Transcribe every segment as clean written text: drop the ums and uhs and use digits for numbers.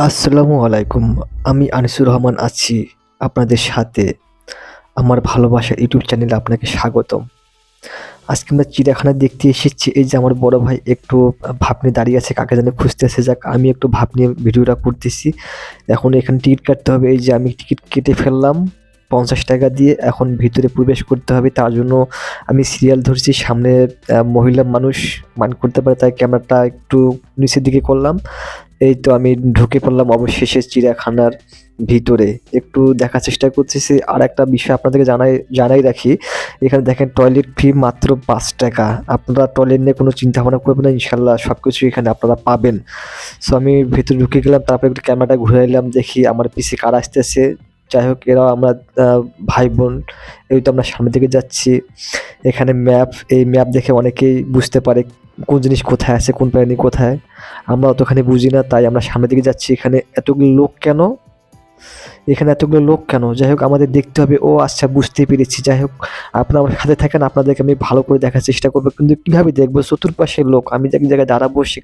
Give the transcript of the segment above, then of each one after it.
আসসালামু আলাইকুম। আমি আনিসুর রহমান আছি আপনাদের সাথে। আমার ভালোবাসার ইউটিউব চ্যানেলে আপনাকে স্বাগতম। আজকে আমরা চিড়িয়াখানা দেখতে এসেছি। এই যে আমার বড় ভাই একটু ভাব নিয়ে দাঁড়িয়ে আছে, কাকে যেন খুঁজতেছে। যাক, আমি একটু ভাব নিয়ে ভিডিওটা করতেছি। এখন এখানে টিকিট কাটতে হবে। এই যে আমি টিকিট কেটে ফেললাম ৳৫০ দিয়ে। এখন ভিতরে প্রবেশ করতে হবে। তার জন্য আমি সিরিয়াল ধরছি। সামনে মহিলা মানুষ মাইন্ড করতে পারে, তাই ক্যামেরাটা একটু নিচের দিকে করলাম। এই তো আমি ঢুকে পড়লাম অবশেষে চিড়িয়াখানার ভিতরে। একটু দেখার চেষ্টা করতেছি। আরেকটা বিষয় আপনাদেরকে জানাই রাখি। এখানে দেখেন টয়লেট ফি মাত্র ৳৫। আপনারা টয়লেট নিয়ে কোনো চিন্তা ভাবনা করবেন না। ইনশাআল্লাহ সবকিছু এখানে আপনারা পাবেন। সো আমি ভেতরে ঢুকে গেলাম। তারপরে একটু ক্যামেরাটা ঘুরাইলাম, দেখি আমার পিছে কারা আসতেছে। যাই হোক, এরাও আমরা ভাই-বোন। এই তো আমরা সামনের দিকে যাচ্ছি। এখানে ম্যাপ, এই ম্যাপ দেখে অনেকেই বুঝতে পারে কোন জিনিস কোথায় আছে, কোন প্রাণী কোথায়। আমরা অতখানি বুঝি না, তাই আমরা সামনের দিকে যাচ্ছি। এখানে এতগুলো লোক কেন? এখানে এতগুলো লোক কেন? যাই হোক, আমাদের দেখতে হবে। ও আচ্ছা, বুঝতে পেরেছি। যাই হোক, আপনারা আমার সাথে থাকেন। আপনাদেরকে আমি ভালো করে দেখার চেষ্টা করব। কিন্তু কিভাবে দেখবো? চতুর্পাশে লোক। আমি যে এক জায়গায় দাঁড়াবো সে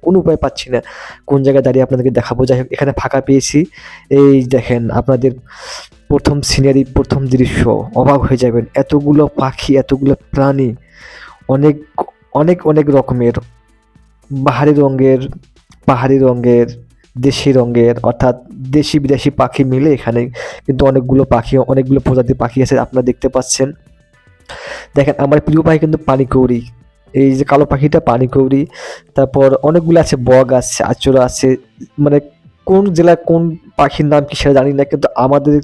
কোনো উপায় পাচ্ছি না। কোন জায়গায় দাঁড়িয়ে আপনাদেরকে দেখাবো। যাই হোক, এখানে ফাঁকা পেয়েছি। এই দেখেন আপনাদের ১ম সিনারি, ১ম দৃশ্য। অবাক হয়ে যাবেন। এতগুলো পাখি, এতগুলো প্রাণী। অনেক, অনেক রকমের। বাহারি রঙের, পাহাড়ি রঙের, দেশি রঙের, অর্থাৎ দেশি বিদেশি পাখি মিলে এখানে কিন্তু অনেকগুলো প্রজাতির পাখি আছে, আপনারা দেখতে পাচ্ছেন। দেখেন, আমার প্রিয় পাখি কিন্তু পানিকৌড়ি। এই যে কালো পাখিটা পানিকৌড়ি। তারপর অনেকগুলো আছে, বগ আছে, আচড় আছে। মানে কোন জেলায় কোন পাখির নাম কি সেটা জানি না, কিন্তু আমাদের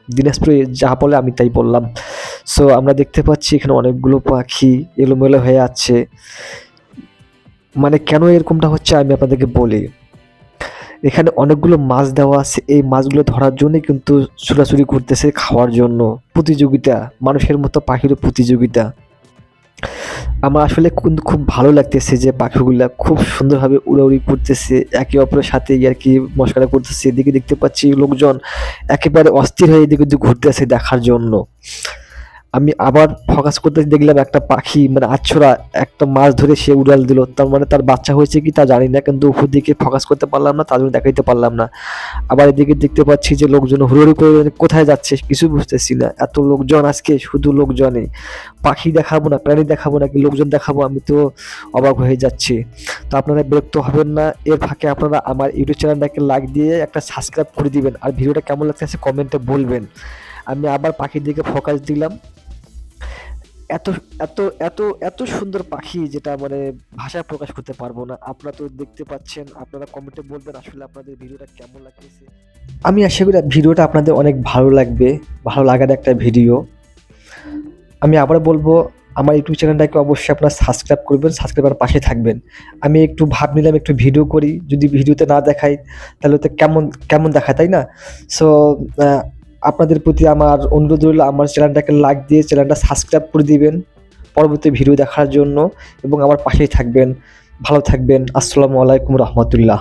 দিনাজপুরে যা বলে আমি তাই বললাম। সো আমরা দেখতে পাচ্ছি এখানে অনেকগুলো পাখি এলোমেলো হয়ে আছে। মানে কেন এরকমটা হচ্ছে আমি আপনাদেরকে বলি। এখানে অনেকগুলো মাছ দেওয়া আছে। এই মাছগুলো ধরার জন্যই কিন্তু ছোটাছুটি করতেছে খাওয়ার জন্য। প্রতিযোগিতা, মানুষের মতো পাখিরও প্রতিযোগিতা। আমার আসলে কিন্তু খুব ভালো লাগতেছে যে পাখিগুলা খুব সুন্দরভাবে উড়াউড়ি করতেছে। একে অপরের সাথে ইয়ার্কি মশকরা করতেছে। এদিকে দেখতে পাচ্ছি লোকজন একেবারে অস্থির হয়ে এদিক ওদিক ঘুরতেছে দেখার জন্য। আমি আবার ফোকাস করতে দেখলাম একটা পাখি, মানে আচ্ছরা একটা মাছ ধরে সে উড়াল দিল। তার মানে তার বাচ্চা হয়েছে কি তা জানি না, কিন্তু উপর দিকে ফোকাস করতে পারলাম না, তার জন্য দেখাইতে পারলাম না। আবার এদিকে দেখতে পাচ্ছি যে লোকজন হুড়োহুড়ি করে কোথায় যাচ্ছে কিছু বুঝতেছি না। এত লোকজন, আজকে শুধু লোকজনই। পাখি দেখাবো না, প্রাণী দেখাবো নাকি লোকজন দেখাবো, আমি তো অবাক হয়ে যাচ্ছি। তো আপনারা বিরক্ত হবেন না। এর ফাঁকে আপনারা আমার ইউটিউব চ্যানেলটাকে লাইক দিয়ে একটা সাবস্ক্রাইব করে দিবেন। আর ভিডিওটা কেমন লাগতেছে কমেন্টে বলবেন। আমি আবার পাখির দিকে ফোকাস দিলাম। এত এত এত এত সুন্দর পাখি, যেটা মানে ভাষায় প্রকাশ করতে পারবো না। আপনারা তো দেখতে পাচ্ছেন। আপনারা কমেন্টে বলবেন আসলে আপনাদের ভিডিওটা কেমন লাগতেছে। আমি আশা করি ভিডিওটা আপনাদের অনেক ভালো লাগবে। ভালো লাগার একটা ভিডিও। আমি আবারও বলবো, আমার ইউটিউব চ্যানেলটাকে অবশ্যই আপনারা সাবস্ক্রাইব করবেন, সাবস্ক্রাইবার পাশে থাকবেন। আমি একটু ভাব নিলাম একটু ভিডিও করি। যদি ভিডিওতে না দেখাই তাহলে তো কেমন দেখায়, তাই না? সো আ আপনাদের প্রতি আমার অনুরোধ রইলো, আমার চ্যানেলটাকে লাইক দিয়ে চ্যানেলটা সাবস্ক্রাইব করে দিবেন পরবর্তী ভিডিও দেখার জন্য, এবং আমার পাশেই থাকবেন। ভালো থাকবেন। আসসালামু আলাইকুম রহমতুল্লাহ।